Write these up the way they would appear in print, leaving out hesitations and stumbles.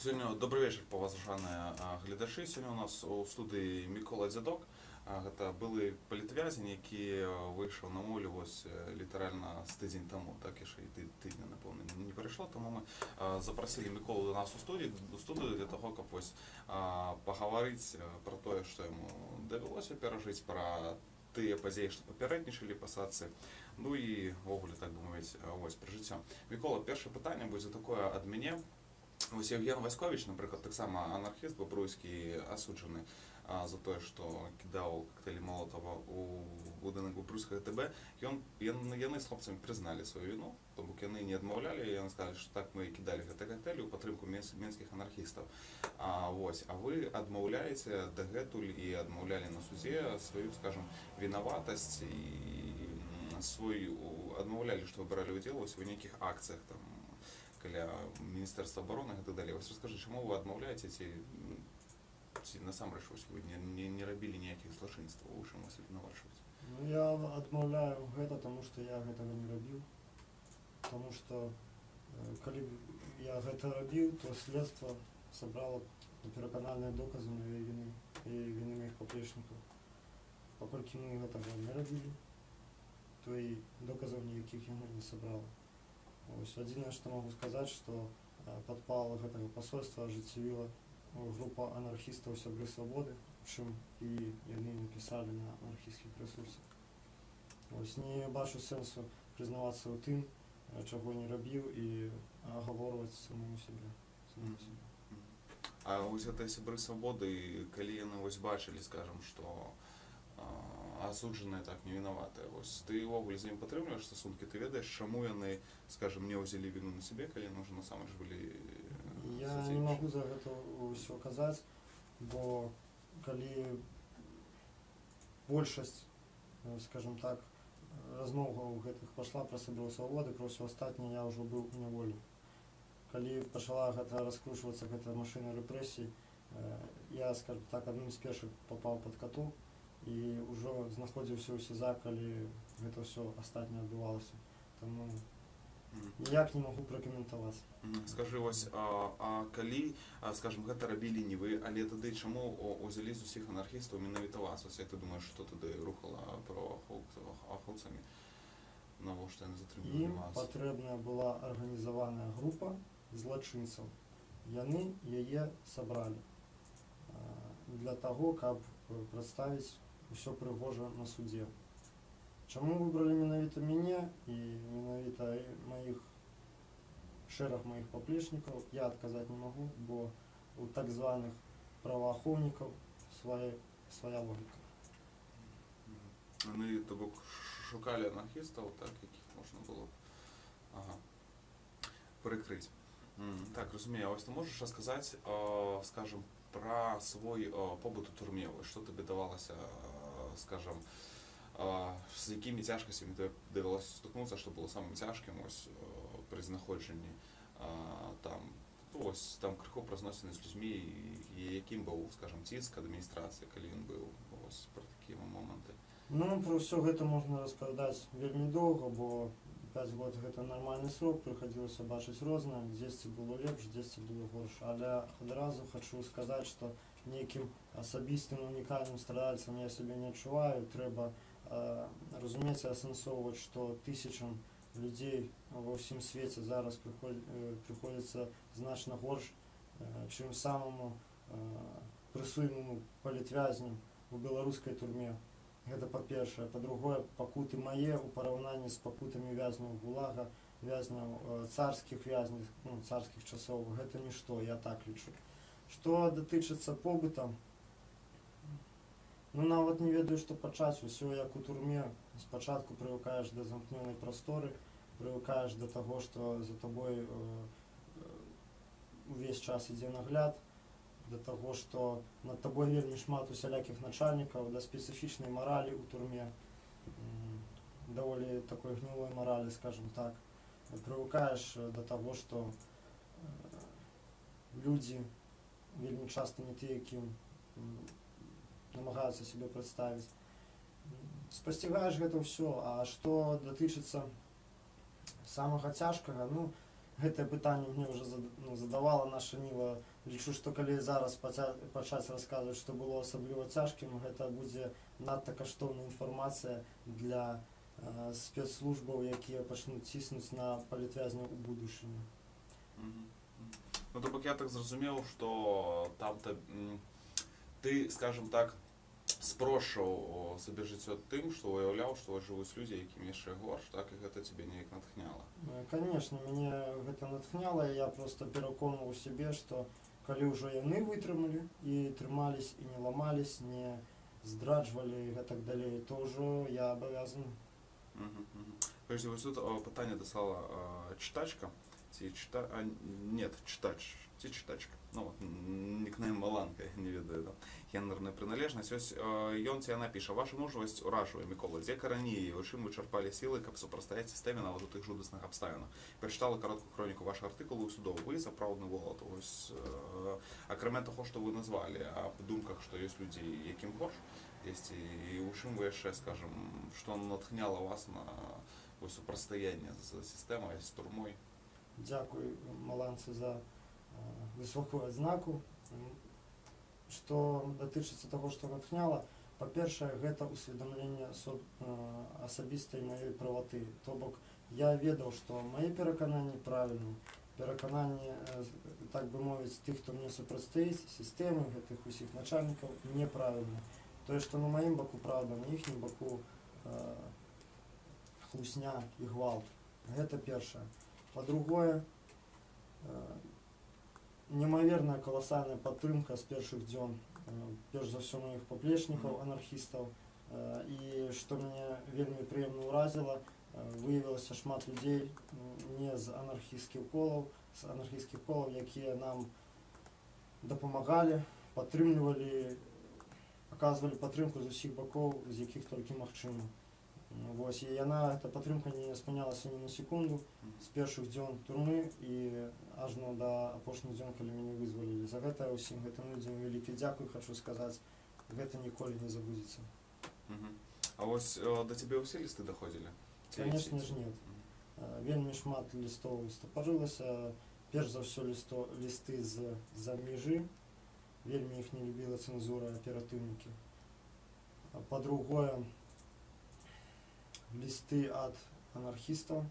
Сёння добрый вечер, паважаныя гледачы. Сёння у нас у студыі Мікола Дзядок. Гэта былы палітвязень, які выйшаў на волю літаральна з тыдзень таму, так яшчэ і тыдня, напэўна, не прайшло, таму мы запрасілі Міколу до нас у студыю для таго, каб пагаварыць пра тое, што яму давялося перажыць, пра тыя падзеі, што папярэднічалі пасадцы, ну і ввогуле, так бы мовіць, пра жыццё. Мікола, першае пытанне будзе такое ад мяне. Евген Васькович, напрыклад, таксама анархіст бабруйскі, асуджаны за тое, што кідаў коктейлі Молотова у будынак бабруйскага ТБ. Яны з хлопцамі прызналі сваю віну, то бок яны не адмаўлялі, яны сказалі, што так мы кідалі гэты коктейль у падтрымку менскіх анархістаў. А вы адмаўляеце дагэтуль і адмаўлялі на суде сваю, скажем, вінаватасць і адмаўлялі, што вы бралі ўдзел у нейкіх акцыях там каля Міністэрства абароны і так далей. Вось раскажы, чаму вы адмаўляеце, ці насамрэч вы не рабілі ніякіх злачынстваў, у чым вас абвінавачваюць? Я адмаўляю гэта, таму што я гэтага не рабіў. Таму што калі б я гэта рабіў, то следства сабрала пераканальныя доказы маёй віны і віны маіх паплечнікаў. Паколькі мы гэтага не рабілі, то і доказаў ніякіх яна не сабрала. Адзінае, што магу сказаць, што падпал гэтага пасольства ажыццявіла група анархістаў «Сябры свабоды», чым і яны напісалі на анархісцкіх рэсурсах. Не бачу сэнсу прызнавацца ў тым, чаго не рабіў, і агаворваць самому сябе. А вось гэтыя «Сябры свабоды», калі яны бачылі, скажам, што асуджаныя так не вінаватыя, ты ўвогуле з ім падтрымліваеш стасункі, ты ведаеш, чаму яны, скажем, не ўзялі віну на сябе, калі яны ўжо насамрэч былі... Я не магу за гэта ўсё казаць, бо калі большасць, скажем так, размоваў гэтых пайшла пра «Сяброў свабоды», пра ўсё астатняе я ўжо быў у няволі. Калі пачала раскручвацца гэтая машына рэпрэсій, я, скажем так, адным з першых папаў пад каток і ўжо знаходзіўся ў СІЗА, калі гэта ўсё астатняе адбывалася. Таму ніяк не магу пракаментаваць. Скажы, а калі, скажем, гэта рабілі не вы, але тады чаму узялі з усіх анархістаў менавіта вас? Як ты думаеш, што тады рухала праваахоўцамі? Навошта яны затрымлівалі вас? Ім патрэбная была арганізаваная група злачынцаў. Яны яе сабралі для таго, каб прадставіць усё прыгожа на судзе. Чаму выбралі менавіта мяне і менавіта шэраг маіх паплечнікаў, я адказаць не магу, бо у так званых праваахоўнікаў свая логіка. Яны, то бок, шукалі анархістаў, якіх можна было прыкрыць. Так, разумею. Ты можаш расказаць, скажем, пра свой побыт у турме, што табе давалася, скажем, з якімі цяжкасцямі давялося сутыкнуцца, што было самым цяжкім пры знаходжанні там крыху празносіны з людзьмі, і якім быў, скажем, ціск адміністрацыі, калі ён быў, пра такія моманты? Пра ўсё гэта можна распавядаць вельмі доўга, бо 5 год гэта нармальны срок, прыхадзілася бачыць рознае, дзесьці было лепш, дзесьці было горш. Але адразу хачу сказаць, што нейкім асабістым унікальным страдальцам я сябе не адчуваю. Трэба разумець і асэнсоўваць, што тысячам людзей ва ўсім свеце зараз прыходзіцца значна горш, чым самаму прысуйнаму палітвязню у беларускай турме. Гэта па-першае. Па-другое, пакуты мае ў параўнанні з пакутамі вязняў ГУЛАГа, вязняў царскіх вязняў, царскіх часоў, гэта нішто, я так лічу. Што датычыцца побыта, нават не ведаю, што пачаць. Усё як у турме. Спачатку прывыкаеш да замкнёнай прасторы, прывыкаеш да таго, што за табой увесь час ідзе нагляд, да таго, што над табой вельмі шмат усялякіх начальнікаў, да спецыфічнай маралі ў турме, даволі такой гнілой маралі, скажем так. Прывыкаеш да таго, што людзі вельмі часта не тыя, якім намагаюцца сябе прадставіць. Спасцігаеш гэта ўсё. А што датычыцца самага цяжкага, гэтае пытанне мне уже задавала наша Ніла. Лічу, што калі зараз пачаць расказваць, што было асабліва цяжкім, гэта будзе надта каштоўная інфармацыя для спецслужбаў, якія пачнуць ціснуць на палітвязняў у будучыні. Ну, то бок я так зразумеў, што там ты, скажем так, спрошчаў сабе жыццё тым, што уяўляў, што жывуць людзі, якім яшчэ горш, так, і гэта цябе неяк натхняла. Канешне, мяне гэта натхняла, і я проста пераконваў сябе, што калі ўжо яны вытрымалі і трымались, і не ламались, не здраджвалі і гэтак далей, то ўжо я абавязаны. Кажется, вось тут пытанне даслала чытачка, ці чытач, ці чытачка. Ну, нікнейм Маланка, не ведаю, там, гендерная прыналежнасць. Ось ён ці яна піша: ваша мужнасць уражвае, Мікола, дзе карані і у чым вы чарпалі сілы, каб супрацьстаяць сістэме нават у тых жудасных абставінах. Перачытала кароткую хроніку вашых артыкулаў судоў. Вы сапраўдны волат. Ось, акрамя таго, што вы назвалі, аб думках, што ёсць людзі, якім горш, ёсць, і у чым вы яшчэ, скажем, што натхняла вас на супрацьстаянне з сістэмай, з турмой? Дзякуй Маланцы за высокую адзнаку. Што датычыцца таго, што натхняла, па-першае, гэта усведамленне асабістай маёй праваты. То бок, я ведаў, што мае перакананні правільныя, перакананні, так бы мовіць, тых, хто мне супрацьстаіць, сістэмы, гэтых усіх начальнікаў, неправільна. Тое, што на маім баку праўда, на іхнім баку хлусня і гвалт. Гэта першае. Па-другое, немаверная каласальная падтрымка з першых дзён, перш за ўсё маіх паплечнікаў, анархістаў. І што мяне вельмі прыемна ўразіла, выявілася шмат людзей не з анархісцкіх колаў, якія нам дапамагалі, падтрымлівалі, аказвалі падтрымку з усіх бакоў, з якіх толькі магчыма. Вось, і яна, эта падтрымка не спынялася ні на секунду з першых дзён турмы і ажно да апошніх дзён, калі мяне вызвалілі. За гэта ўсім гэтым людзям вялікі дзякуй, хачу сказаць, гэта ніколі не забудзецца. А вось да цябе ўсе лісты даходзілі? Канешне ж, нет. Вельмі шмат лістоў стапажылася. Перш за ўсё лісты з-за межы. Вельмі іх не любіла цэнзура, аператыўнікі. Па-другое, лісты ад анархістаў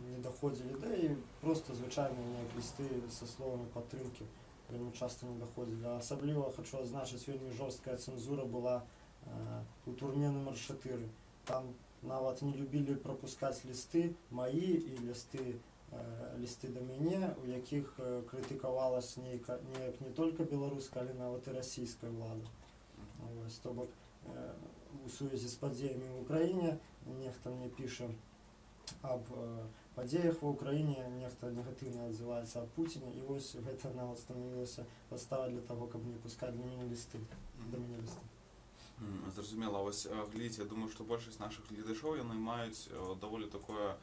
не даходзілі, да і проста звычайныя неяк лісты са словамі падтрымкі вельмі часта не даходзілі. Асабліва хачу адзначыць, вельмі жорсткая цэнзура была у турме нумар 4. Там нават не любілі прапускаць лісты маі і лісты да мяне, у якіх крытыкавалася неяк не толькі беларуская, але нават і расійская ўлада. То бок, у сувязі з падзеямі ў Украіне нехта мне піша аб падзеях ва Украіне, нехта негатыўна адзываецца аб Пуціне, і вось гэта нават станавілася падстава для таго, каб не пускаць для мяне лісты, да мяне лісты. Зразумела, вось глядзіце, я думаю, што большасць нашых гледачоў яны маюць даволі такое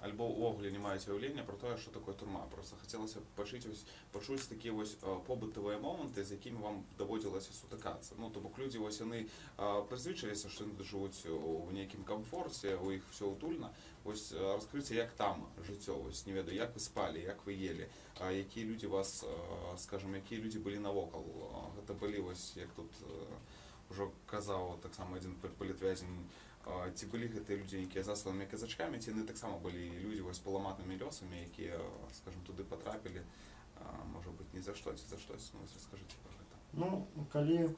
альбо ўвогуле не маюць уяўлення пра тое, што такое турма. Проста хацелася пачуць такія вось побытавыя моманты, з якімі вам даводзілася сутыкацца. Ну, то бок людзі вось яны прызвычаіліся, што яны жывуць у нейкім камфорце, у іх все утульна. Вось раскрыйце, як там жыццё, вось не ведаю, як вы спалі, як вы елі, якія людзі вас, скажем, якія людзі былі навокал. Гэта былі вось, як тут ужо казаў таксама адзін палітвязень, ці былі гэтыя людзі, якія засланымі казачкамі, ці яны таксама былі людзі вось паламатымі лёсамі, якія, скажем, туды патрапілі, можа быць, не за што, ці за штось. Ну, раскажыце пра гэта. Ну, калі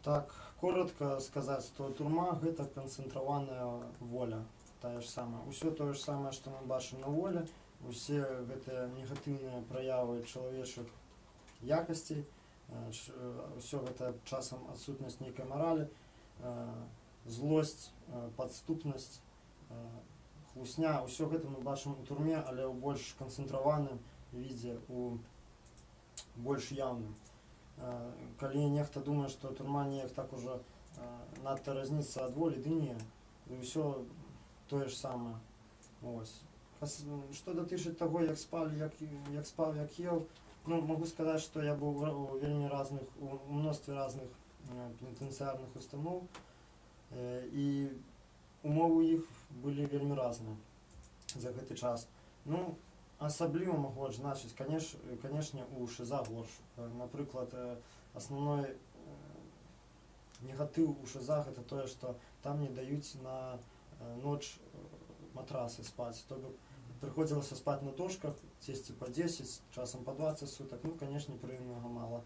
так коротко сказаць, то турма — гэта канцэнтраваная воля, тая ж самая. Усё тое ж самае, што мы бачым на волі, усе гэтыя негатыўныя праявы чалавечых якасцей, усё гэта часам адсутнасць нейкай маралі, злосць, падступнасць, хлусня, усё гэта мы бачым у турме, але ў больш канцэнтраваным відзе, у больш яўным. Калі нехта думае, што турма неяк так ужо надта разніцца ад волі, ды не, ўсё тое ж самае. Што датычыць таго, як спалі, як спаў, як ел, ну, магу сказаць, што я быў у вельмі разных, у мностве разных пенітэнцыярных устаноў, і умовы іх былі вельмі разныя за гэты час. Ну, асабліва магу адзначыць, канешне, у ШИЗа горш. Напрыклад, асноўной негатыў у ШИЗа гэта тое, што там не даюць на ноч матрасы спаць. То бок прыходзілася спаць на дошках, цесці па 10, часам па 20 сутак. Ну, канешне, прыемнага мала.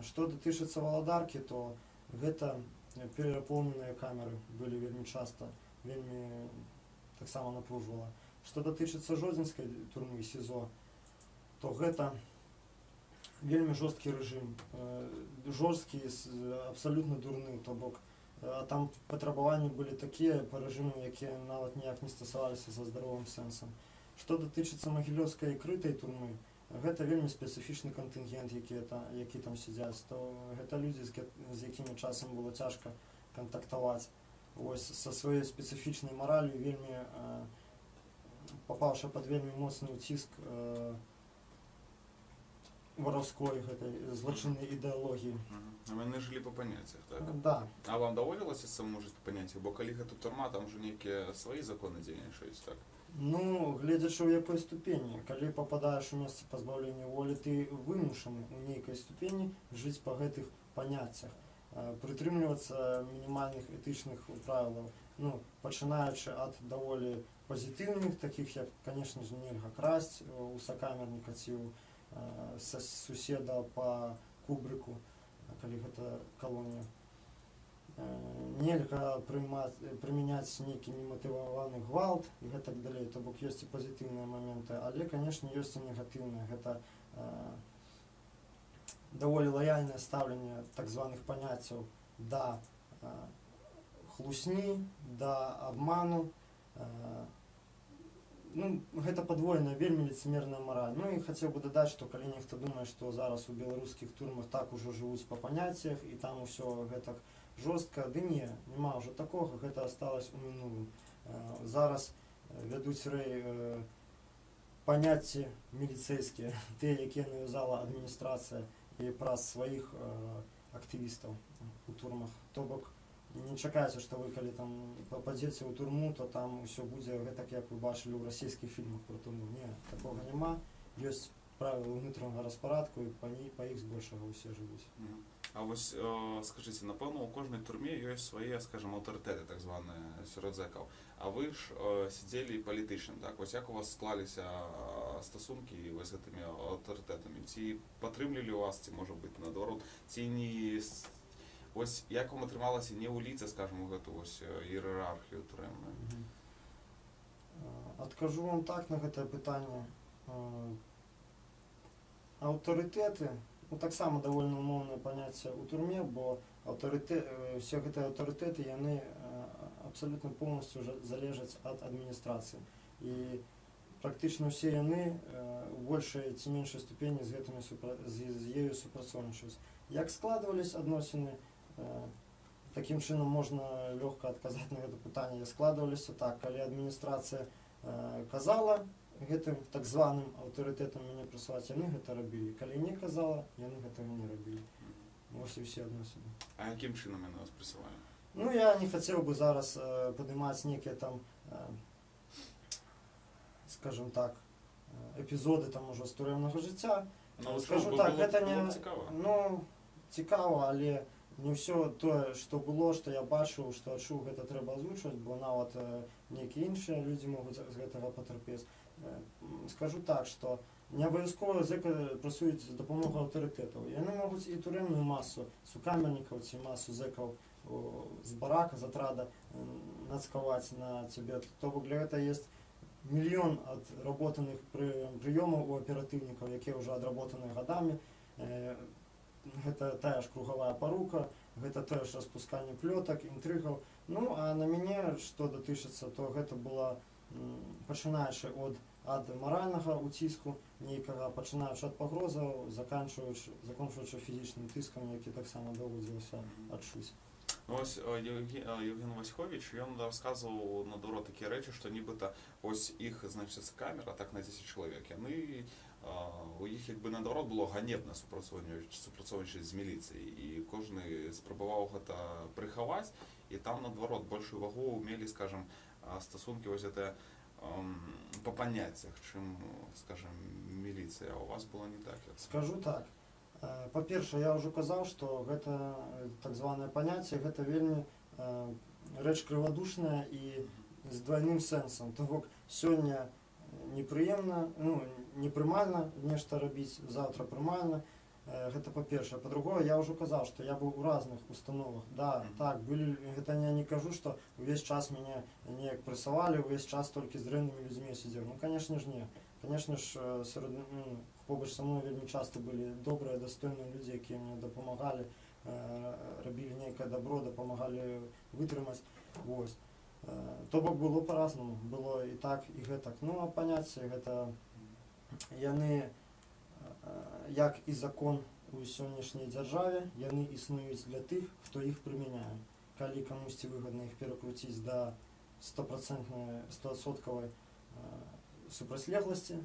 Што датычыцца Валадаркі, то гэта перапоўненыя камеры былі вельмі часта, вельмі таксама напружвала. Што датычыцца Жодзінскай турмы СІЗО, то гэта вельмі жорсткі рэжым, жорсткі, абсалютна дурны, то бок там патрабаванні былі такія па рэжыму, якія нават ніяк не стасаваліся са здаровым сэнсам. Што датычыцца Магілёўскай крытай турмы, гэта вельмі спецыфічны кантынгент, які там сядзяць, то гэта людзі, з якімі часам было цяжка кантактаваць. Вось са сваёй спецыфічнай мараллю, вельмі папаўшы пад вельмі моцны ўціск вараўской гэтай злачыннай ідэалогіі. Яны жылі па паняццях, так? Да. А вам даводзілася самому жыць па паняццях? Бо калі гэта турма, там жа нейкія свае законы дзейнічаюць, так? Ну, гледзячы ў якой ступені. Калі пападаеш у месца пазбаўлення волі, ты вымушаны ў нейкай ступені жыць па гэтых паняццях, прытрымлівацца мінімальных этычных правілаў. Ну, пачынаючы ад даволі пазітыўных, такіх як, канешне ж, нельга красць у сакамерніка ці са суседа па кубрыку, калі гэта калонія. Нельга прымяняць нейкі нематываваны гвалт і гэтак далей, то бок ёсць і пазітыўныя моменты, але, канешне, ёсць і негатыўныя. Гэта даволі лаяльнае стаўленне так званых паняццяў да хлусні, да абману. Ну, гэта падвойная, вельмі лицемерная мараль. Ну і хацеў бы дадаць, што калі нехта думае, што зараз у беларускіх турмах так ужо жывуць па паняццях і там усё гэтак жорстка, ды не, няма ўжо такога, гэта асталось у мінулым. Зараз вядуць паняцці міліцэйскія, тыя, якія навязала адміністрацыя і праз сваіх актывістаў у турмах. То бок не чакайце, што вы калі там пападзеце ў турму, то там усё будзе гэтак, як вы бачылі ў расійскіх фільмах про турму. Не, такога няма. Ёсць правілы ўнутранага распарадку, і па іх збольшага ўсе жывуць. А вось скажыце, напэўна, у кожнай турме ёсць свае, скажам, аўтарытэты, так званыя, сярод зэкаў. А вы ж сядзелі палітычным, так? Вось як у вас склаліся стасункі з гэтымі аўтарытэтамі? Ці падтрымлівалі вас, ці, можа быць, наадварот, ці не... Вось як вам атрымалася не ўліцца, скажам, у гэту вось іерархію турэмную? Адкажу вам так на гэтае пытанне. Аўтарытэты, ну, таксама даволі умоўнае паняцце ў турме, бо все гэтыя аўтарытэты, яны абсалютна поўнасцю залежаць ад адміністрацыі. І практычна ўсе яны у большай ці меншай ступені з ёю супрацоўнічаюць. Як складваліся адносіны, такім чынам можна лёгка адказаць на гэта пытанне. Складваліся так, калі адміністрацыя казала гэтым так званым аўтарытэтам мяне прысылаць, яны гэта рабілі. Калі не казала, яны гэтага не рабілі. Вось і ўсе адносіны. А якім чынам яны вас прысылалі? Ну, я не хацеў бы зараз падымаць нейкія там, скажем так, эпізоды там ужо з турэмнага жыцця. Скажу так, гэта не... Ну, цікава, але не ўсё тое, што было, што я бачыў, што адчуў, гэта трэба азвучваць, бо нават нейкія іншыя людзі могуць з гэтага патэрпець. Скажу так, што не абавязкова зэка працуюць з дапамогай аўтарытэтаў. Яны могуць і турэмную масу сукамернікаў ці масу зэкаў з барака, з атрада нацкаваць на цябе. То бок для гэта ёсць мільён адработаных прыёмаў у аператыўнікаў, якія ўжо адработаны гадамі. Гэта тая ж кругавая парука, гэта тое ж распусканне плётак, інтрыгаў. Ну, а на мяне, што датычыцца, то гэта было пачынаючы ад маральнага ўціску нейкага, пачынаючы ад пагрозаў, заканчваючы фізічным тыскам, які таксама даводзілася адчуць. Ну, ось Євген Васькович, ён расказваў наадварот такія рэчы, што нібыта ось іх, значыць, камера, так на 10 чалавек, яны у їх якби наоборот було ганебне супрацоўнічаць з міліцыяй, і кожны спрабаваў гэта прыхаваць, і там наадварот большую вагу мелі, скажем, стасункі вось гэтыя по паняццях, чым, скажем, міліцыя. А у вас было не так? Скажу так. Па-першае, я ўжо казаў, што гэта так званае паняцце, гэта вельмі рэч крывадушная і з двайным сэнсам. То бок сёння непрыемна, ну, непрымальна нешта рабіць, заўтра прымальна. Гэта па-першае. Па-другое, я ўжо казаў, што я быў у разных установах. Да, так, былі, гэта я не кажу, што увесь час мяне неяк прэсавалі, увесь час толькі з дрэннымі людзьмі сидзеў. Ну, конечно ж, не. Конечно ж, побач са мной вельмі часта былі добрыя, дастойныя людзі, якія мне дапамагалі, рабілі нейкае добро, дапамагалі вытрымаць. Вось. То бок было па-разнаму. Было і так, і гэтак. Ну, а паняцці гэта яны, як і закон у сённяшняй дзяржаве, яны існуюць для тых, хто іх прымяняе. Калі камусьці выгадна іх перакруціць да 100% супрацьлегласці,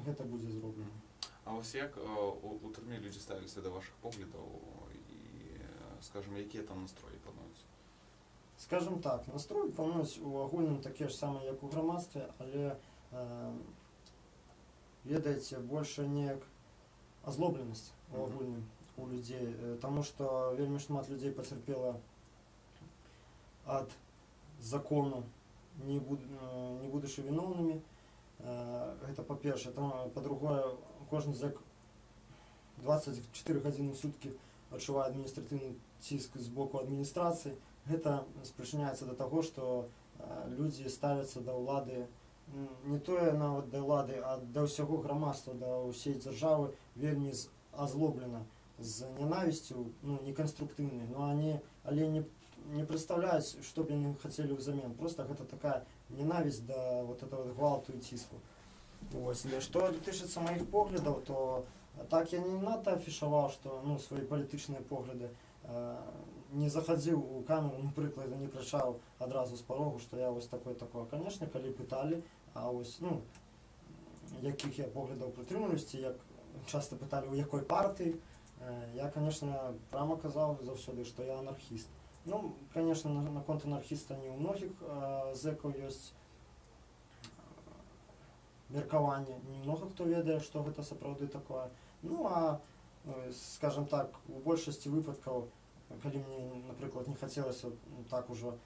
гэта будзе зроблена. А вось як у турме людзі ставіліся да вашых поглядаў і, скажем, якія там настроі пануюць? Скажем так, настроі пануюць у агульным такія ж самыя, як у грамадстве, але ведаеце, больше неяк азлобленасць у агульным у людзей, таму што вельмі шмат людзей пацярпела ад закону, не будучы віноўнымі. Гэта па-першае. Па-другое, кожны зэк 24 гадзіны ў суткі адчувае адміністратыўны ціск з боку адміністрацыі. Гэта спрычыняецца да таго, што людзі ставяцца да ўлады, не тое нават да ўлады, а да ўсяго грамадства, да ўсей дзяржавы вельмі азлоблена, з нянавісцю, ну, неканструктыўнай, но але не прадстаўляюць, што б яны хацелі ўзамен. Просто гэта такая ненавісць да вот этого гвалту і ціску. Вось. Што датычыцца маіх поглядаў, то так я не надта афішаваў, што, ну, свае палітычныя погляды, не захадзіў у камеру, напрыклад, не крычаў адразу з парогу, што я вось такое. Канешне, калі пыталі, а ось, ну, якіх я поглядаў прытрымліваюся, як часта пыталі, у якой партыі, я, конечно, прямо казаў заўсёды, што я анархіст. Ну, конечно, наконт анархіста не ў многіх зэкаў ёсць меркаванне, немного хто ведае, што гэта сапраўды такое. Ну, а, скажем так, у большасці выпадкаў, калі мне, напрыклад, не хацелася так ужо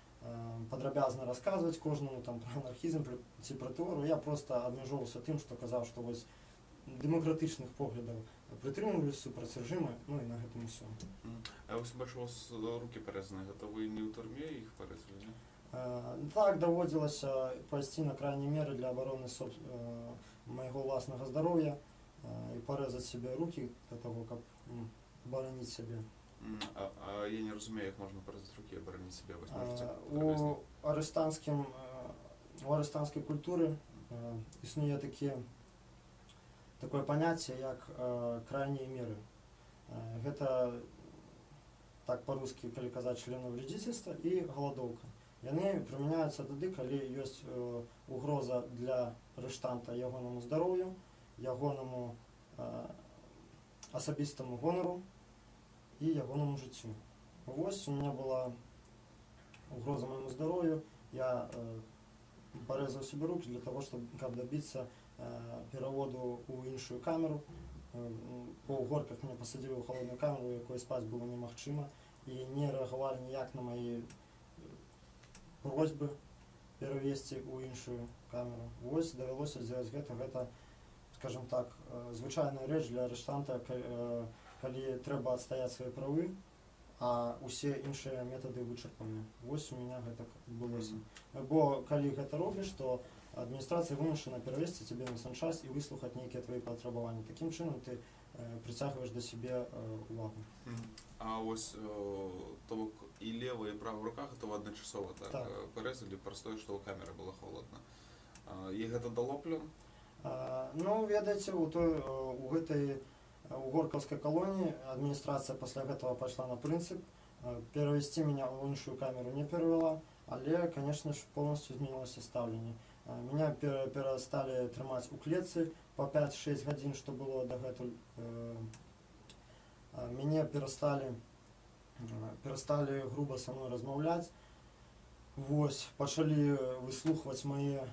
падрабязна расказваць кожнаму там пра анархізм ці пра тэорыю, я проста абмяжоўваўся тым, што казаў, што вось дэмакратычных поглядаў прытрымліваюся супраць рэжыма, ну і на гэтым усё. А вось бачу, у вас рукі парэзаны, гэта вы не ў турме іх парэзалі, не? Так, даводзілася пайсці на крайнія меры для абароны майго ўласнага здароўя і парэзаць сабе рукі для таго, каб абараніць сябе. А я не разумею, як можна парэзаць рукі і абараніць сябе? У арыстанскай культуры існуе такое паняцце, як крайнія меры. Гэта, так па-рускі, калі казаць, членавредзіцельства і галадоўка. Яны прымяняюцца тады, калі ёсць угроза для арыштанта ягонаму здароўю, ягонаму асабістаму гонару і ягонаму жыццю. Вось у меня была угроза моему здоровью, я порезал себе руки для того, чтобы добиться переводу у іншую камеру. По угорках меня посадили в холодную камеру, в якой спать было немагчыма, и не реагировали ніяк на мои просьбы перевести у іншую камеру. Вось давялося сделать гэта, скажем так, звычайная рэч для арыштанта, калі трэба адстаяць свае правы, а усе іншыя метады вычарпаны. Вось у меня гэта адбылося. Бо калі гэта робіш, то адміністрацыя вымушана перавесці цябе на санчасть і выслухаць нейкія твои патрабаванні. Такім чынам ты прыцягваеш да сябе увагу. А ось то бок і лева і права руках этого адначасова так парэзалі праз тое, што ў камеры было холодна. І гэта дало плён? Ну, ведаеце, у гэтай угоркаўскай калоніі адміністрацыя пасля гэтага пайшла на прынцып. Перавесці меня ў іншую камеру не перавяла, але, конечно ж, полностью змянілася стаўленне. Меня перестали трымаць у клетцы по 5-6 гадзін, што было дагэтуль. Мяне перасталі груба са мной размаўляць. Вось, пачалі выслухваць мае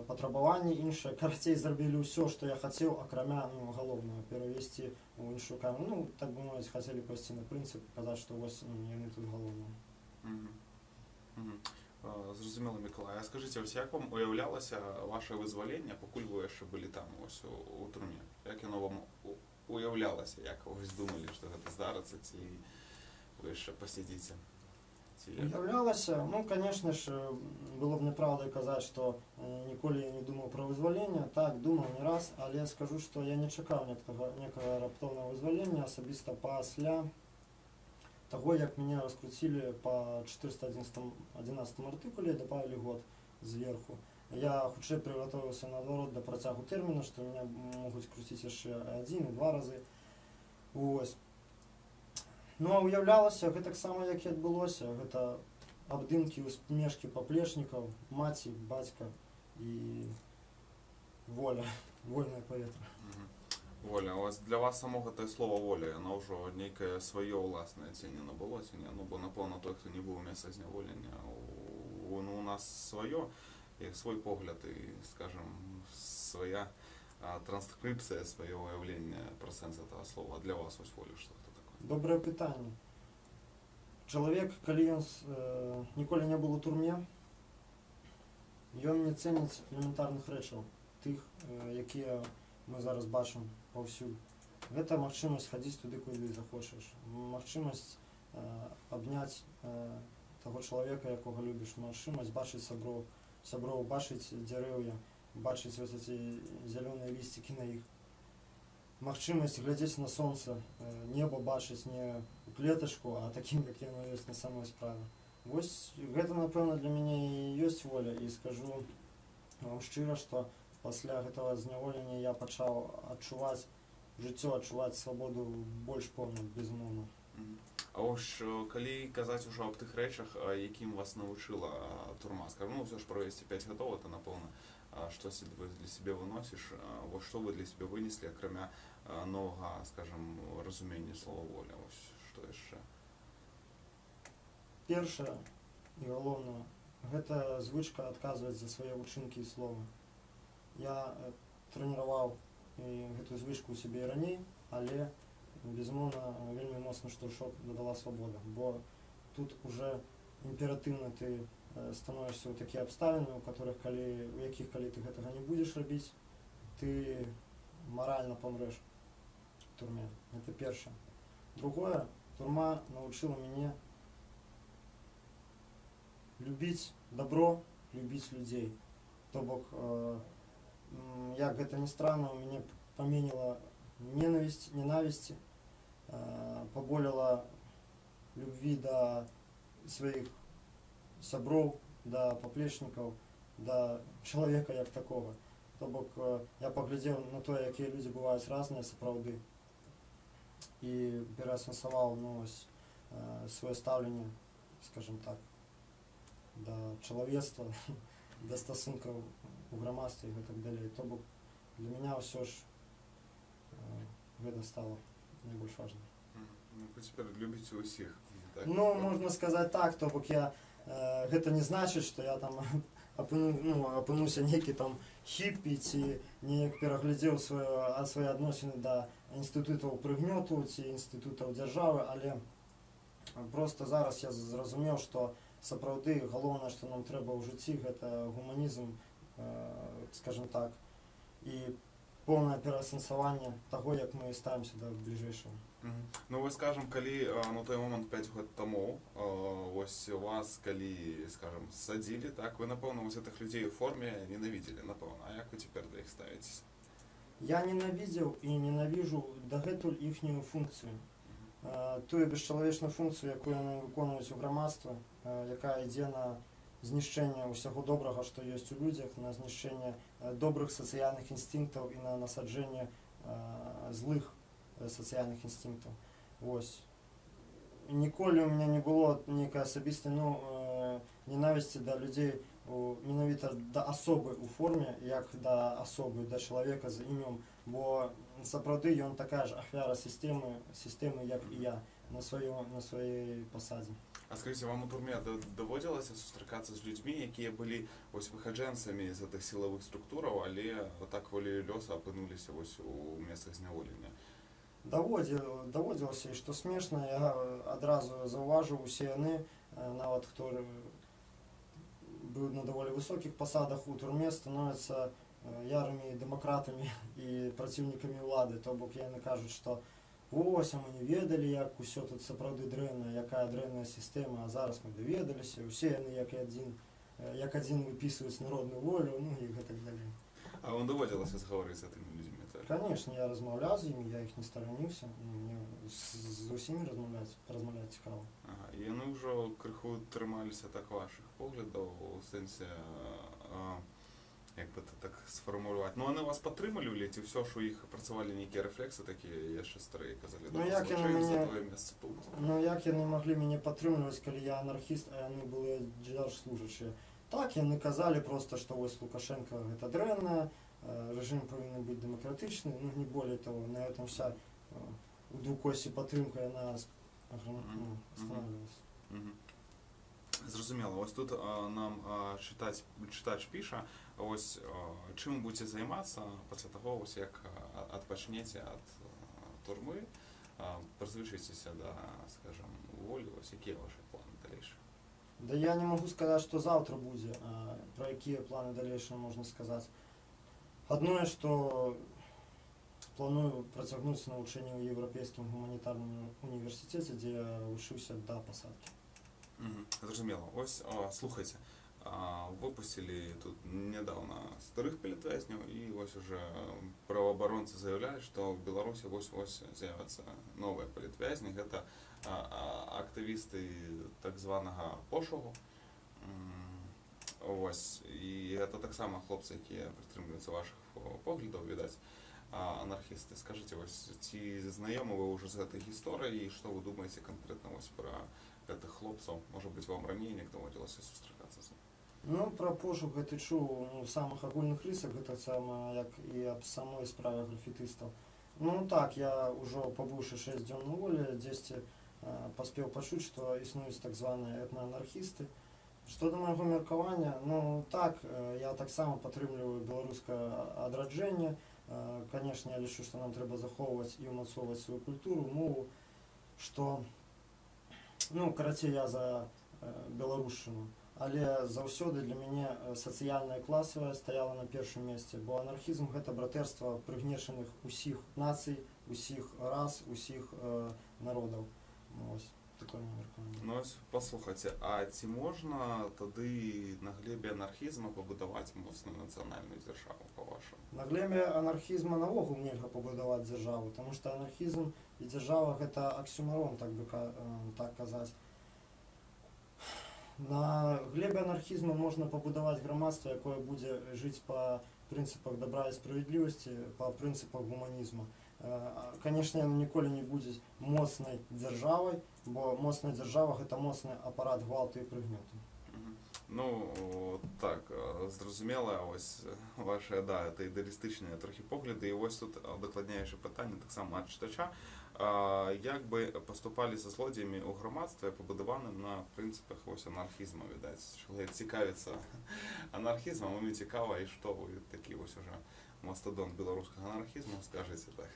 патрабаванні іншыя. Карацей, зрабілі ўсё, што я хацеў, акрамя галоўнага перавесці ў іншую камеру. Ну, так бы мовіць, хацелі пайсці на прынцып, казаць, што вось яны тут галоўныя. Зрозуміло, Миколай. А скажіть, ось як вам уявлялося ваше визволення, покуль ви ще були там, ось у турмі? Як воно вам уявлялося? Як ви думали, що це здариться, ці ви ще посидите? Уявлялася, ну, конечно ж, было б неправдой казаць, што ніколі я не думаў пра вызваленне. Так, думаў не раз, але скажу, што я не чакаў некага раптоўнага вызвалення, асабіста пасля того, як меня раскрутили по 411 артыкуле, добавили год зверху. Я хутчэй приготовился наоборот до працягу тэрміна, што меня могуць круціць яшчэ 1 і 2 разы. Ось. Ну, а уяўлялася гэтак сама, як і адбылося. Гэта абдымкі, усмешкі паплечнікаў, маці, бацька і воля, вольнае паветра. Воля. Ось для вас самого те слово воля, воно вже некое своє власне ціні набуло, ціні. Ну, бо, напевно, той, хто не був у місці зневолення, воно у нас своє, як свій погляд і, скажімо, своя транскрипція, своє уявлення про сенс цього слова. А для вас ось воля, що це таке? Добрае пытанне. Чалавек, калі ён ніколі не быў у турме, ён не цэніць элементарных рэчаў, тых, якія мы зараз бачым паўсюль. Гэта магчымасць хадзіць туды, куды захочаш. Магчымасць абняць таго чалавека, якога любіш. Магчымасць бачыць сяброў, бачыць дзярэўя, бачыць вось эти зялёныя лісцікі на іх. Магчымасць глядзець на сонца, неба бачыць не у клетачку, а такім, як яно ёсць на самой справе. Вось гэта, напэўна, для мяне і ёсць воля. І скажу вам шчыра, што пасля гэтага зняволення я пачаў адчуваць жыццё, адчуваць свабоду больш поўна, безумоўна. А ось калі казаць ужо аб тых рэчах, якім вас навучыла турма, скажу, ну, ўсё ж правесці 5 гадоў, это, напэўна, штось вы для себе выносіш, вот што вы для себе вынеслі, акрамя новага, скажем, разумення слова воля, ось што яшчэ? Першае і галоўнае, гэта звычка адказваць за свае ўчынкі і словы. Я трэніраваў гэтую звычку ў сябе і раней, але, безумоўна, вельмі моцны штуршок дадала свабода, бо тут уже імператыўна ты становішся ў такія абставіны, у якіх, калі ты гэтага не будзеш рабіць, ты маральна памрэш в турме. Гэта першае. Другое, турма навучыла мяне любіць дабро, любіць людзей. То бок, як гэта ні странна, у мяне паменіла ненавісці, паболела любві да сваіх сяброў, да паплечнікаў, да чалавека як такога. То бок, я паглядзеў на тое, якія людзі бываюць разныя сапраўды, і пераасэнсаваў, ну, сваё стаўленне, скажем так, да чалавецтва, да стасункаў у грамадстве і гэтак далей. То бок, для мяне ўсё ж гэта стало найбольш важным. Ну, вы цяпер любіце ўсіх. Так? Ну, можна сказаць так, то бок гэта не значыць, што я там апынуўся нейкі там хіппі ці неяк пераглядзеў свае адносіны да інстытутаў прыгнёту ці інстытутаў дзяржавы, але проста зараз я зразумеў, што сапраўды галоўнае, што нам трэба ў жыцці, гэта гуманізм, скажем так, і поўнае пераасэнсаванне таго, як мы ставімся да бліжэйшага. Ну, вы, скажем, калі на той момант 5 год таму, ось вас, калі, скажем, садзілі, так, вы, напэўна, вось гэтых людзей у форме ненавідзелі, напэўна. А як вы цяпер да іх ставіцеся? Я ненавідзеў і ненавіжу дагэтуль іхнюю функцыю. Тую бесчалавечную функцыю, якую яны выконваюць у грамадстве, якая ідзе на знішчэнне ўсяго добрага, што ёсць у людзях, на знішчэнне добрых сацыяльных інстынктаў і на насаджэнне злых сацыяльных інстынктаў. Вось. Ніколі у мяне не было нейкай асабістай ненавісці да людзей менавіта да асобы ў форме, як да асобы, да чалавека з імем, бо сапраўды ён такая ж ахвяра сістэмы, як і я на сваёй пасадзе. А скажите, вам у турме даводзілася сустракацца з людзьмі, якія былі вось выхаджэнцамі з гэтых сілавых структураў, але так волею лёса апынуліся вось у месцах зняволення? Даводзілася, і што смешна, я адразу заўважыў, усе яны, нават хто быў на даволі высокіх пасадах у турме, становяцца ярымі дэмакратамі і праціўнікамі ўлады, то бок яны кажуць, што вось, а мы не ведалі, як усё тут сапраўды дрэнна, якая дрэнная сістэма, а зараз мы даведаліся, усе яны як адзін выпісваюць народную волю, ну і гэтак далей. А вам даводзілася згаварыць з гэтымі людзьмі? Конечно, я размаўляў з імі, я іх не стараніўся, мне з усімі размаўляць цікава. Ага, і яны ўжо крыху трымаліся так вашых поглядаў, у сэнсе, як бы так сфармуляваць. Ну, яны вас падтрымлівалі, ці ўсё ж у іх працавалі нейкія рэфлексы такія яшчэ старыя, казалі, ну, як яны за твоє месца тут? Ну, як яны маглі мяне падтрымліваць, калі я анархіст, а яны былі дзяржслужачыя? Так, яны казалі проста, што вось Лукашенко гэта дрэнна, рэжым павінен быць дэмакратычны, ну, не болей того, на этом вся у двукосі падтрымка яна станавілася. Зразумела, ось тут нам чытач піша, ось чым будзеце займацца пасля таго, ось як адпачнеце ад турмы, прызвычайцеся да, скажам, волі, ось якія вашы планы далейшыя? Да я не магу сказаць, што заўтра будзе, пра якія планы далейшыя можна сказаць. Адное, што планую працягнуць навучанне ў Еўрапейскім гуманітарным універсітэце, дзе я вучыўся да пасадкі. Зразумела. Ось, слухайце, выпусцілі тут нядаўна старых палітвязняў, і ось уже праваабаронцы заяўляюць, што ў Беларусі вось-вось з'явяцца новыя палітвязні. Гэта актывісты так званага пошугу. Ось, і гэта таксама хлопцы, якія прытрымліваюцца вашых поглядаў, відаць, анархісты. Скажыце, ось, ці знаёмы вы ўжо з гэтай гісторыяй, і што вы думаеце канкрэтна вось пра гэтых хлопцаў? Можа быць, вам раней неяк даводзілася сустракацца з ім? Ну, пра пошук гэты чуў у самых агульных рысах, гэта сама, як і аб самой справе графітыстаў. Ну так, я ўжо пабыўшы 6 дзён на волі, дзесьці паспеў пачуць, што існуюць так званыя этнаанархісты. Што да майго меркавання, ну так, я таксама падтрымліваю беларускае адраджэнне. Канешне, я лічу, што нам трэба захоўваць і ўмацоўваць сваю культуру, мову, што, ну, карацей, я за беларушчыну. Але заўсёды для мяне сацыяльная класавая стаяла на першым месцы, бо анархізм гэта братэрства прыгнечаных усіх нацый, усіх рас, усіх народаў. Ось. Ну, ось, послухайце, а ці можна тады на глебе анархізма пабудаваць моцную нацыянальную дзяржаву, па-вашаму? На глебе анархізма наогул нельга пабудаваць дзяржаву, таму што анархізм і дзяржава гэта аксюмарон, так казаць. На глебе анархізма можна пабудаваць грамадства, якое будзе жыць па прынцыпах дабра і справядлівасці, па прынцыпах гуманізму. Канешне, яно ніколі не будзе моцнай дзяржавай, бо моцная дзяржава гэта моцны апарат гвалту і прыгнёту. Ну, так, зразумела, ось ваша, да, это ідэалістычныя трохі погляды, і вось тут дакладняючы пытанне таксама ад чытача. Як бы паступалі са злодзеямі ў грамадстве, пабудаваным на прынцыпах вось анархізму, відаць. Чалавек цікавіцца анархізмам, вам цікава, і што вы такі вось уже мастадонт беларускага анархізму, скажыце так?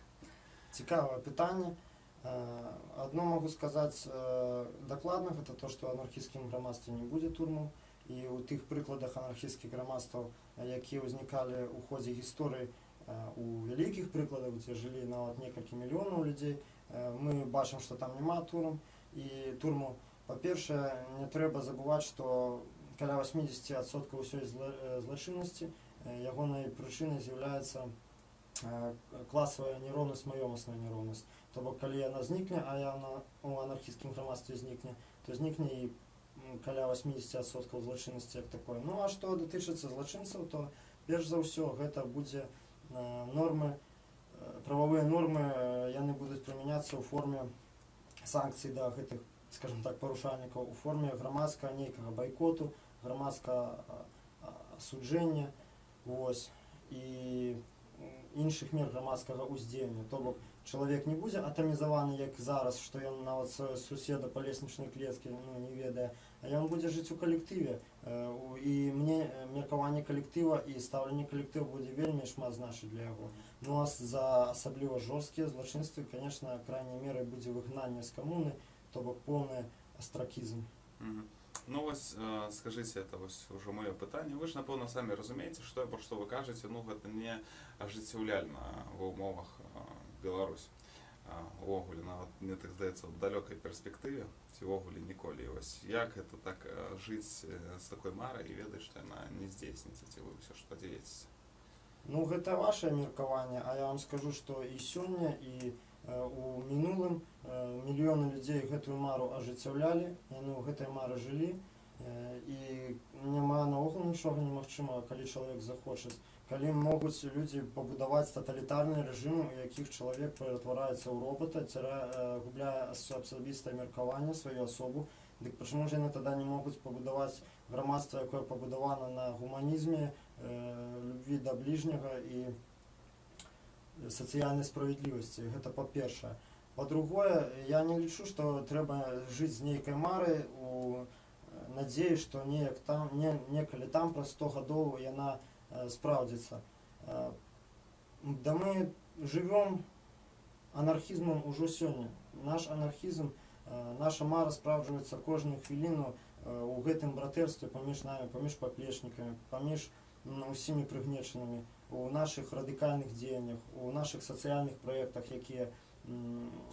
Цікавае пытанне. Адно магу сказаць дакладна, гэта то, што ў анархісцкім грамадстве не будзе турмаў, і ў тых прыкладах анархісцкіх грамадстваў, якія ўзнікалі ў ходзе гісторыі, у вялікіх прыкладах, дзе жылі нават некалькі мільёнаў людзей, мы бачым, што там няма турм, і турму, па-першае, не трэба забываць, што каля 80% ўсёй злачыннасці ягонай прычынай з'яўляецца класавая нероўнасць, маёмасная нероўнасць. То бок, калі яна знікне, а яна ў анархісцкім грамадстве знікне, то знікне і каля 80% злачыннасці як такой. Ну, а што датычыцца злачынцаў, то перш за ўсё гэта будзе нормы, прававыя нормы, яны будуць прымяняцца ў форме санкцый да гэтых, скажем так, парушальнікаў, у форме грамадскага нейкага байкоту, грамадскага асуджэння, вось, і іншых мер грамадскага ўздзеяння. То бок чалавек не будзе атамізаваны, як зараз, што ён нават свайго суседа па леснічнай клеткі не ведае, а ён будзе жыць у калектыве. І мне меркаванне калектыва і стаўленне калектыва будзе вельмі шмат значыць для яго. Ну а за асабліва жорсткія злачынствы, конечно, крайняй мерай будзе выгнанне з камуны, то бок поўны астракізм. Ну вось скажыце, это вось ужо маё пытанне. Вы ж напэўна самі разумееце, што пра што вы кажаце, ну гэта не ажыццяўляльна ва ўмовах Беларусі. Увогуле, нават мне так здаецца, у далёкай перспектыве, ці ўвогуле ніколі. Вось як гэта так жыць з такой марай і ведаць, што яна не здзейсніцца, ці вы ўсё ж спадзяецеся? Ну гэта ваше меркаванне, а я вам скажу, што і сёння, і у мінулым мільёны людзей гэтую мару ажыццяўлялі, яны ў гэтай мары жылі, і няма наогул нічога немагчымага, калі чалавек захоча. Калі могуць людзі пабудаваць таталітарны рэжым, у якіх чалавек ператвараецца ў робата, губляе асабістае меркаванне, сваю асобу, дык пачаму ж яны тады не могуць пабудаваць грамадства, якое пабудавана на гуманізме, любві да бліжняга і сацыяльнай справядлівасці. Гэта па-першае. Па-другое, я не лічу, што трэба жыць з нейкай марай у надзеі, што некалі там праз 100 гадоў яна спраўдзіцца. Да мы жывём анархізмам ужо сёння. Наш анархізм, наша мара спраўджваецца кожную хвіліну у гэтым братэрстве паміж намі, паміж паплечнікамі, паміж усімі прыгнечанымі, у нашых радыкальных дзеяннях, у нашых сацыяльных праектах, якія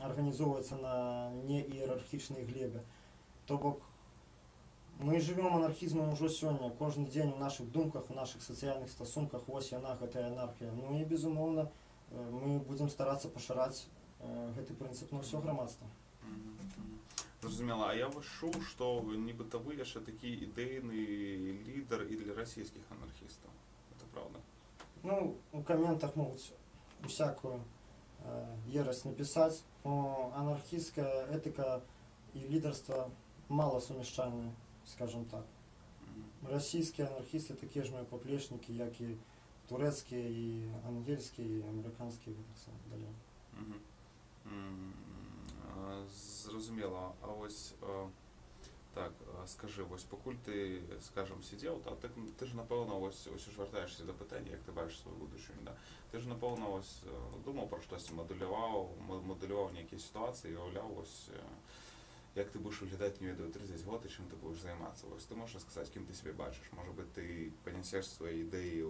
арганізоўваюцца на неіерархічнай глебе. То бок мы жывём анархізмам ужо сёння, кожны дзень у нашых думках, у нашых сацыяльных стасунках, вось яна, гэтая анархія. Ну і, безумоўна, мы будзем старацца пашыраць гэты прынцып на ўсё грамадства. Зразумела, а я вось чуў, што нібыта вы яшчэ такі ідэйны лідар і для расійскіх анархістаў. Это правда? Ну, у каментах могуць усякую ерась напісаць, но анархістская этыка і лідарства мала сумяшчальныя, скажем так. Расійскія анархісты такія ж мае паплечнікі, як і турэцкія, і ангельскія, і амерыканскія, і так далей. Зразумела, а вось так, скажы, вось пакуль ты, скажем, сидзеў, ты ж напэўна вось усё ж вяртаешся да пытання, як ты бачыш сваю будучыню, да? Ты ж напэўна вось думаў пра штосьці, мадэляваў нейкія сітуацыі, уяўляў вось як ты будешь выглядаць, не ведаю, 30 год, і чым ты будешь займацца. Вось ты можаш сказаць, кім ты себе бачыш? Можа быть, ты панесеш свае ідэі,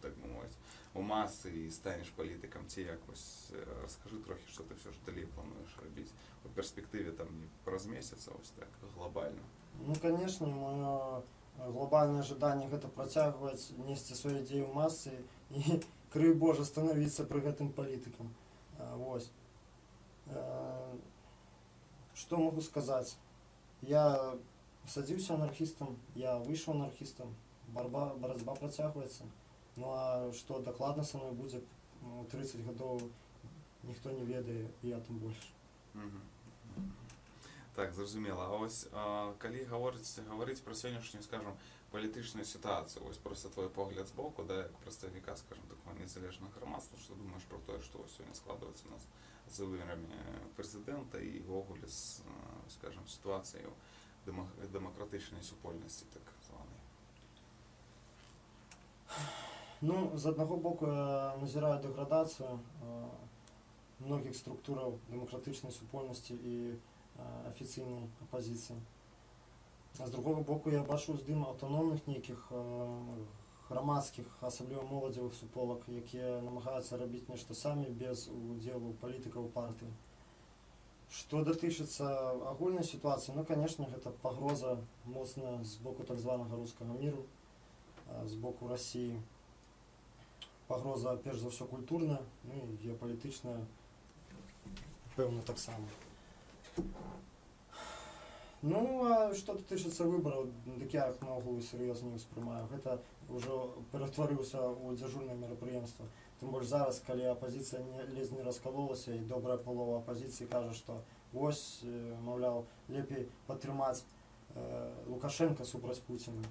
так бы мовіць, у масы і станеш палітыкам, ці як? Вось раскажы трохі, што ты все ж далей плануеш рабіць у перспектыве там не праз месяц, а вось так глобальна. Ну, конечно, моё глобальное ожидание гэта працягваць несці свае ідеі ў масы і, крый Божа, становіцца пры гэтым палітыкам. Вось. Что могу сказать? Я садзіўся анархістам, я выйшаў анархістам, барацьба працягваецца. Ну а што дакладна са мной будзе у 30 гадоў, ніхто не ведае, і я тым больш. Так, зразумела. А вось калі гаварыць пра сённяшнюю, скажем, палітычную сітуацыю, вось проста твой погляд збоку, да, як прадстаўніка, скажем, такого незалежнага грамадства, што думаеш пра тое, што сёння складваецца у нас з выбарамі прэзідэнта і ўвогуле з, скажем, сітуацыяй дэмакратычнай супольнасці, так званай? Ну, з аднаго боку, я назіраю дэградацыю многіх структураў дэмакратычнай супольнасці і афіцыйнай апазіцыі. А з другого боку, я бачу ўздым аўтаномных нейкіх грамадскіх, асабліва моладзевых суполак, якія намагаюцца рабіць нешта самі без удзелу палітыкаў партыі. Што датычыцца агульнай сітуацыі, ну, конечно, гэта пагроза моцная з боку так званага рускага міру, з боку Расіі. Пагроза, перш за ўсё, культурная, ну і геапалітычная, пэўна, таксама. Ну, а што датычыцца выбараў, дык я іх наогул сур'ёзна не ўспрымаю. Гэта ўжо ператварыўся ў дзяжурнае мерапрыемства. Тым больш зараз, калі апазіцыя ледзь не раскалолася, і добрая палова апазіцыі кажа, што вось, маўляў, лепей падтрымаць Лукашенка супраць Пуціна.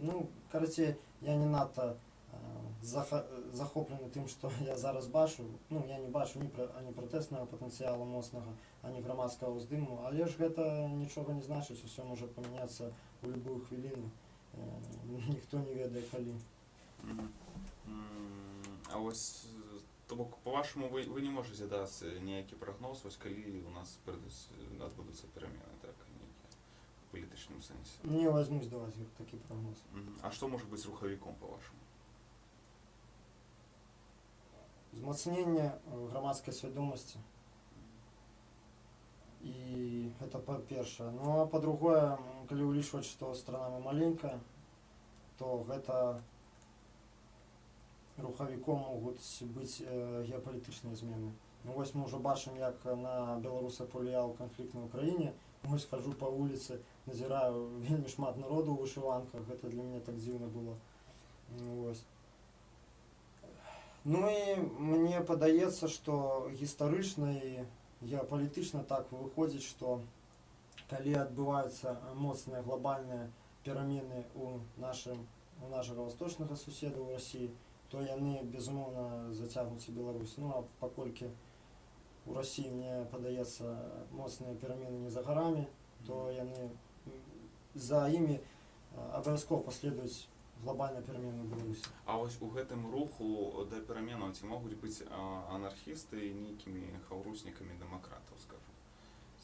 Ну, карацей, я не надто захоплений тим, що я зараз бачу. Ну, я не бачу ані протестного потенціалу моцного, ані громадського уздиму, але ж гэта нічого не значить, усе може помінятися у будь-яку хвилину. Ніхто не ведає коли. Мгм. А ось, то бок, по-вашому, ви не можете дати ніякий прогноз, ось коли у нас відбудуться переміни, так, ніякі, в політичному сенсі? Не возьмусь давати такий прогноз. Мгм. А що може бути руховиком, по-вашому? Змацнення громадської свідомості. І це по-перше. Ну а по-друге, коли улічвати, що страна маленька, то гэта рухавіком можуть бути геополітичні зміни. Ну ось ми вже бачимо, як на білорусів повлияв конфлікт на Україні. Ось хожу по вулиці, назираю вельми шмат народу у вишиванках, це для мене так дивно було. Ось. Ну і мені подається, що історично і геополітично так виходить, що коли відбуваються моцні глобальні переміни у нашого восточного сусіда, у Росії, то вони, безумовно, затягнуться Білорусь. Ну, а покольки у Росії, мені подається, моцні переміни не за горами, то вони за ими обов'язково послідують глобальні переміни в Білорусі. А ось у гэтым руху да пераменаў ці могуць быць анархісты нейкімі хаўрусникамі дэмакратаў, скажем,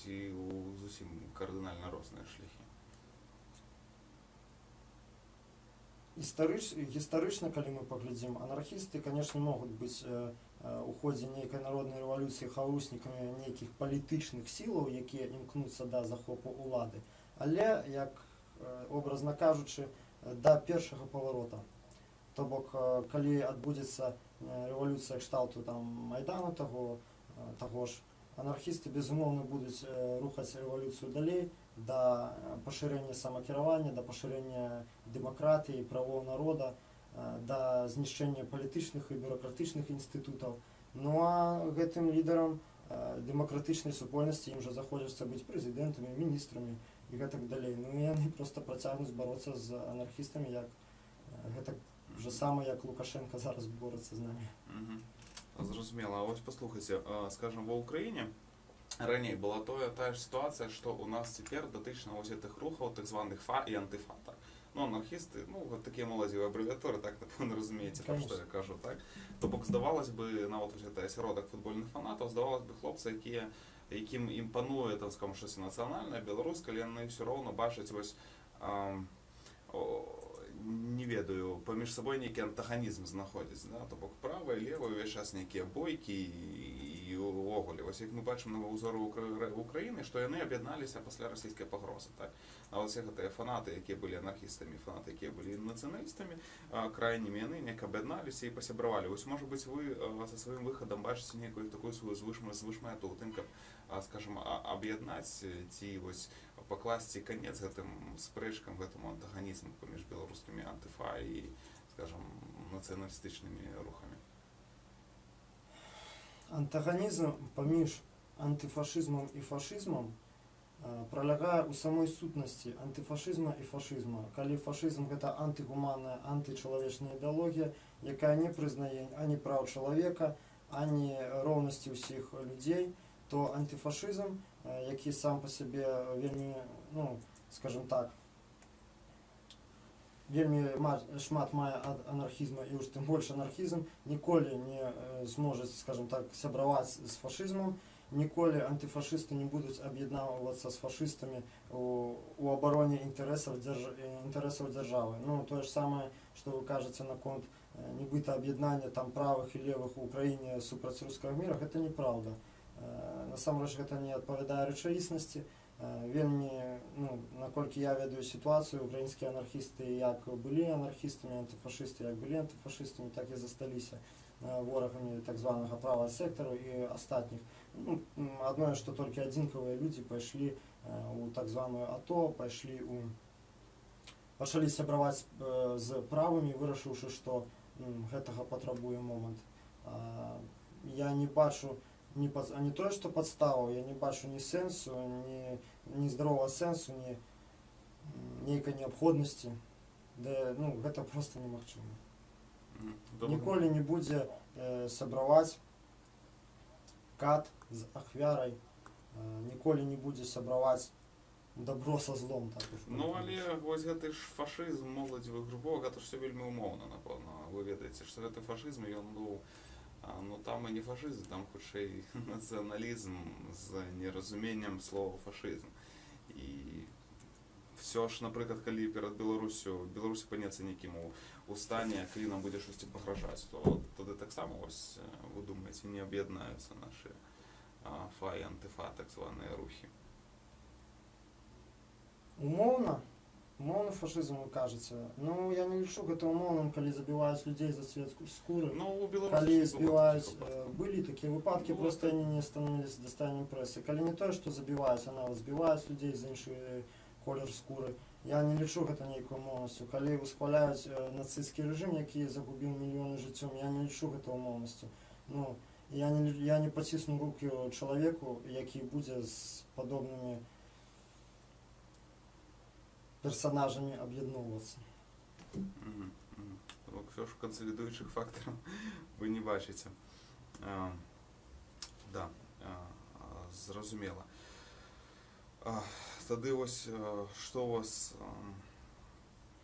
ці зусім кардынальна розныя шляхі? Гістарычна, калі мы паглядзім, анархісты, конечно, могуць быць у ходзе нейкай народнай рэвалюцыі хаўруснікамі нейкіх палітычных сілаў, якія імкнуцца да захопу ўлады. Але, як образна кажучы, да першага паварота. То бок, калі адбудзецца рэвалюцыя кшталту там Майдану таго ж, анархісты, безумоўна, будуць рухаць рэвалюцыю далей, да пашырэння самакіравання, да пашырэння дэмакратыі, правоў народа, да знішчэння палітычных і бюракратычных інстытутаў. Ну а гэтым лідарам дэмакратычнай супольнасці ім жа захочацца быць прэзідэнтамі, міністрамі і гэтак далей. Ну і яны проста працягнуць бароцца з анархістамі, як гэта ж саме, як Лукашенко зараз бореться з нами. Зрозуміло. А ось послухайте, скажімо, в Україні ранее была та же ситуация, что у нас теперь дотычна ось этих рухов, так званых ФА и антифа. Так. Ну, анархисты, ну, вот такие молодые аббревиатуры, так, напевно, розумієте, про що я кажу, так? То бок, здавалось би, на от ось осередок футбольних фанатів, здавалось би, хлопці, яким імпонує, там, скажімо, щось національне, білоруське, але вони все одно бачать ось, не ведаю, поміж собою некий антагонізм знаходиться, да? То бок, праве, ліве, весь час некі бойки і увогуле. Ось як ми бачимо на узору України, що вони об'єдналися після російської погрози, так? А ось ці фанати, які були анархістами, фанати, які були націоналістами, крайніми, вони неяк об'єдналися і посябравали. Ось, може бути, ви зі своїм виходом бачите некую таку свою звишмету у тим, як, скажімо, об'єднати ці ось, покласти конець гэтым спрэчкам, гэтаму антагонізму паміж беларускімі антифа і, скажем, нацыяналістычнымі рухамі. Антагонізм паміж антифашизмом і фашизмом пролягае ў самой сутнасці антифашизма і фашизма. Калі фашизм гэта антыгуманная, антычалавечная ідэалогія, якая не прызнае ані праў чалавека, ані роўнасці ўсіх людзей, то антифашизм, які сам по себе вельмі, ну, скажем так, вельмі шмат мае ад анархізму і уж тым больш анархізм, ніколі не зможа, скажем так, сябраваць з фашизмом, ніколі антифашисты не будуць аб'яднаўвацца з фашистамі у абароне інтарэсаў дзяржавы. Ну, тое ж самае, што вы кажаце наконт нібыта аб'яднання там правых і левых у Украіне супраць рускага міра, гэта неправда. Насамрэч гэта не адпавядае рэчаіснасці. Вельмі, ну, наколькі я ведаю сітуацыю, украінскія анархісты як былі анархістамі, антыфашысты як былі антыфашыстамі, так і засталіся ворагамі так званага правага сектару і астатніх. Ну, адное, што толькі адзінкавыя людзі пайшлі у так званую АТО, пачалі сябраваць з правымі, вырашыўшы, што гэтага патрабуе момант. Я не бачу не тое, што падставаў, я не бачу ні сэнсу, ні здаровага сэнсу, ні нейкай неабходнасці де ну, гэта проста немагчыма. Добре. Ніколі не будзе сабраваць кат з ахвярай, ніколі не будзе сабраваць добро са злом. Так, Ну, але вось гэты ж фашызм моладзевых груповак, гэта ж все вельмі умоўна, напэўна. Вы ведаеце, што гэты фашызм, ён быў, ну там і не фашызм, там хутчэй нацыяналізм з неразуменнем слова фашызм. І все ж, напрыклад, калі перад Беларусь апынецца нейкім у стане, калі нам будзе штосьці пагражаць, то тады таксама, ось, вы думаеце, не аб'яднаюцца нашы ФА і антыФА, так званыя рухі. Умоўна фашызм, вы кажаце. Ну, я не лічу гэта умоўным, калі забіваюць людзей за цвет скуры. Ну, у Беларусі Калі збіваюць, былі такія выпадкі, просто они не становились достоянием прессы. Калі не тое, што забіваюць, а нават збіваюць людзей за іншы колер скуры. Я не лічу гэта нейкую умоўнасцю. Калі восхваляюць нацысцкі рэжым, які загубіў мільёны жыццём, я не лічу гэта умоўнасцю. Ну, я не пацісну рукі чалавеку, які будзе з падобнымі персонажамі аб'ядноўвацца. Все ж кансалідуючых фактараў вы не бачыце. Да, зразумела. Тады вось, што у вас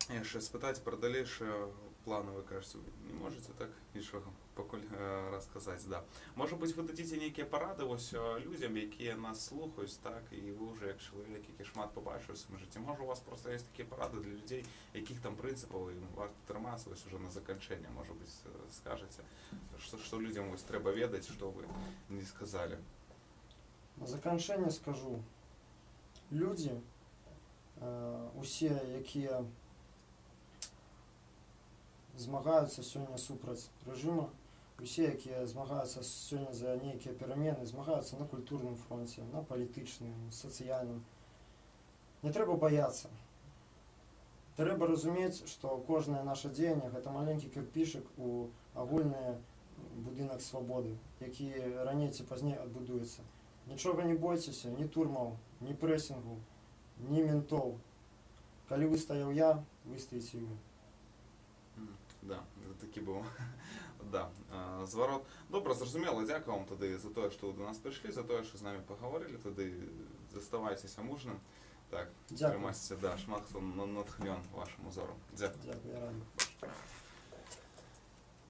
яшчэ спытаць пра далейшыя планы, вы кажаце, не можаце так нічога пакуль расказаць, да. Можа быць, вы дадзіце нейкія парады вось людзям, якія нас слухаюць, так, і вы ўжо як чалавек, які шмат пабачыў у сваім жыцці. Можа, у вас проста ёсць такія парады для людзей, якіх там прынцыпаў ім варта трымацца вось уже на заканчэнне, можа быць, скажаце, што людзям вось трэба ведаць, што вы не сказалі. На заканчэнне скажу. Людзі, усе, якія змагаюцца сёння супраць рэжыма, усе, якія змагаюцца сёння за нейкія перамены, змагаюцца на культурным фронце, на палітычным, сацыяльным. Не трэба баяцца. Трэба разумець, што кожнае наша дзеянне гэта маленькі кірпішык у агульны будынак свабоды, які раней ці пазней адбудуецца. Нічога не бойцеся, ні турмаў, ні прэсінгу, ні ментоў. Калі выстаяў я, выстаіце і вы. Да, такі быў. Да, зварот. Добра, зразумела, дзякую вам тады за тое, што вы до нас прыйшлі, за тое, што з намі пагаворылі, тады заставайцеся мужным. Так, трымайцеся, да, шмат хто натхнён вашым узорам. Дзякую. Дзякую, я рады.